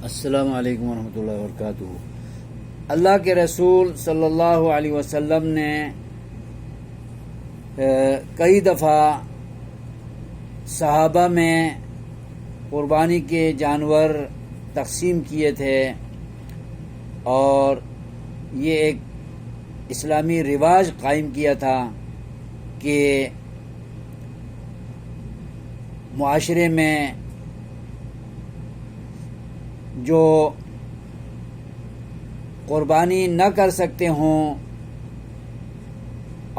السلام علیکم ورحمۃ اللہ وبرکاتہ۔ اللہ کے رسول صلی اللہ علیہ وسلم نے کئی دفعہ صحابہ میں قربانی کے جانور تقسیم کیے تھے، اور یہ ایک اسلامی رواج قائم کیا تھا کہ معاشرے میں جو قربانی نہ کر سکتے ہوں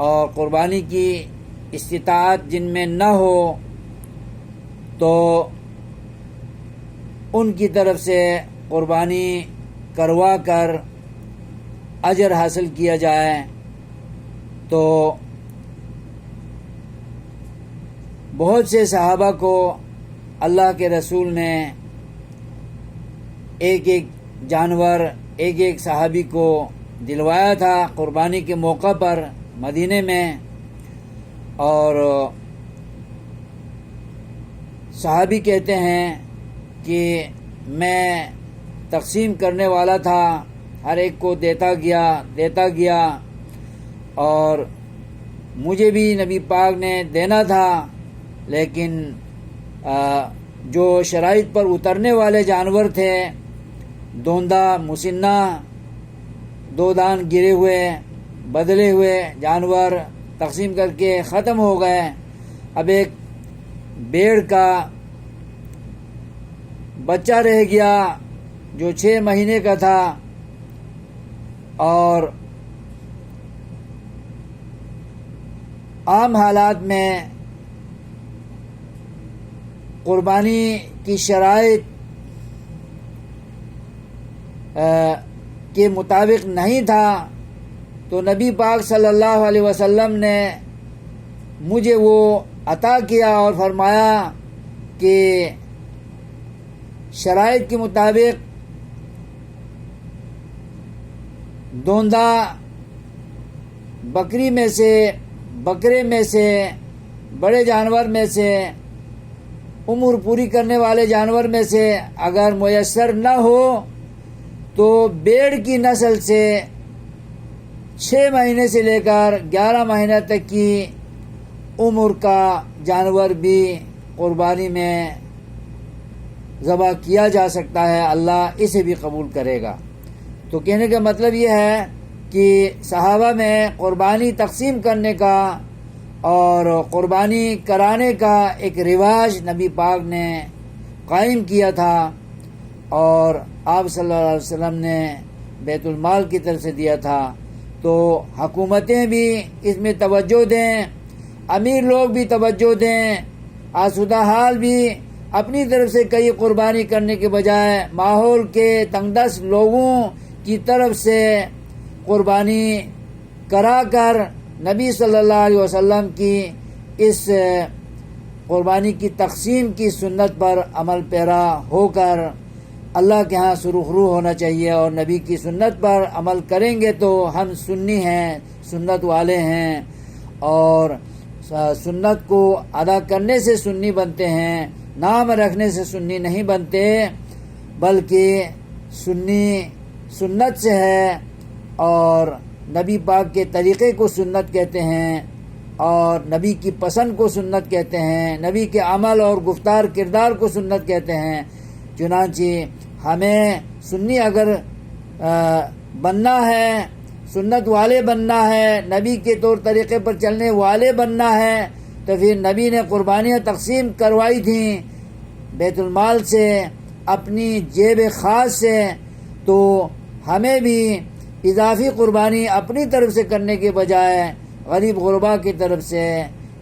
اور قربانی کی استطاعت جن میں نہ ہو، تو ان کی طرف سے قربانی کروا کر اجر حاصل کیا جائے۔ تو بہت سے صحابہ کو اللہ کے رسول نے ایک ایک جانور ایک ایک صحابی کو دلوایا تھا قربانی کے موقع پر مدینے میں، اور صحابی کہتے ہیں کہ میں تقسیم کرنے والا تھا، ہر ایک کو دیتا گیا اور مجھے بھی نبی پاک نے دینا تھا، لیکن جو شرائط پر اترنے والے جانور تھے، دوندہ، مسنہ، دو دان گرے ہوئے، بدلے ہوئے جانور تقسیم کر کے ختم ہو گئے۔ اب ایک بھیڑ کا بچہ رہ گیا جو 6 مہینے کا تھا، اور عام حالات میں قربانی کی شرائط کے مطابق نہیں تھا، تو نبی پاک صلی اللہ علیہ وسلم نے مجھے وہ عطا کیا اور فرمایا کہ شرائط کے مطابق دوندہ بکری میں سے، بکرے میں سے، بڑے جانور میں سے، عمر پوری کرنے والے جانور میں سے اگر میسر نہ ہو تو بھیڑ کی نسل سے 6 مہینے سے لے کر 11 مہینہ تک کی عمر کا جانور بھی قربانی میں ذبح کیا جا سکتا ہے، اللہ اسے بھی قبول کرے گا۔ تو کہنے کا مطلب یہ ہے کہ صحابہ میں قربانی تقسیم کرنے کا اور قربانی کرانے کا ایک رواج نبی پاک نے قائم کیا تھا، اور آپ صلی اللہ علیہ وسلم نے بیت المال کی طرف سے دیا تھا۔ تو حکومتیں بھی اس میں توجہ دیں، امیر لوگ بھی توجہ دیں، آسودہ حال بھی اپنی طرف سے کئی قربانی کرنے کے بجائے ماحول کے تنگ دست لوگوں کی طرف سے قربانی کرا کر نبی صلی اللہ علیہ وسلم کی اس قربانی کی تقسیم کی سنت پر عمل پیرا ہو کر اللہ کے ہاں سرخرو ہونا چاہیے، اور نبی کی سنت پر عمل کریں گے تو ہم سنی ہیں، سنت والے ہیں، اور سنت کو ادا کرنے سے سنی بنتے ہیں، نام رکھنے سے سنی نہیں بنتے، بلکہ سنی سنت سے ہے، اور نبی پاک کے طریقے کو سنت کہتے ہیں، اور نبی کی پسند کو سنت کہتے ہیں، نبی کے عمل اور گفتار کردار کو سنت کہتے ہیں۔ چنانچہ ہمیں سنی اگر بننا ہے، سنت والے بننا ہے، نبی کے طور طریقے پر چلنے والے بننا ہے، تو پھر نبی نے قربانیاں تقسیم کروائی تھیں بیت المال سے، اپنی جیب خاص سے، تو ہمیں بھی اضافی قربانی اپنی طرف سے کرنے کے بجائے غریب غربا کی طرف سے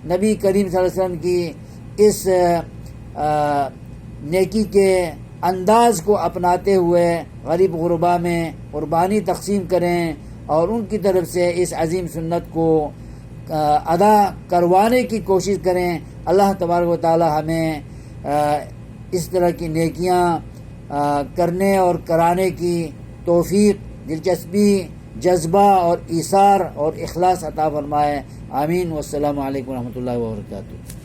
نبی کریم صلی اللہ علیہ وسلم کی اس نیکی کے انداز کو اپناتے ہوئے غریب غربا میں قربانی تقسیم کریں، اور ان کی طرف سے اس عظیم سنت کو ادا کروانے کی کوشش کریں۔ اللہ تبارک و تعالی ہمیں اس طرح کی نیکیاں کرنے اور کرانے کی توفیق، دلچسپی، جذبہ اور ایثار اور اخلاص عطا فرمائے۔ آمین۔ والسلام علیکم ورحمۃ اللہ وبرکاتہ۔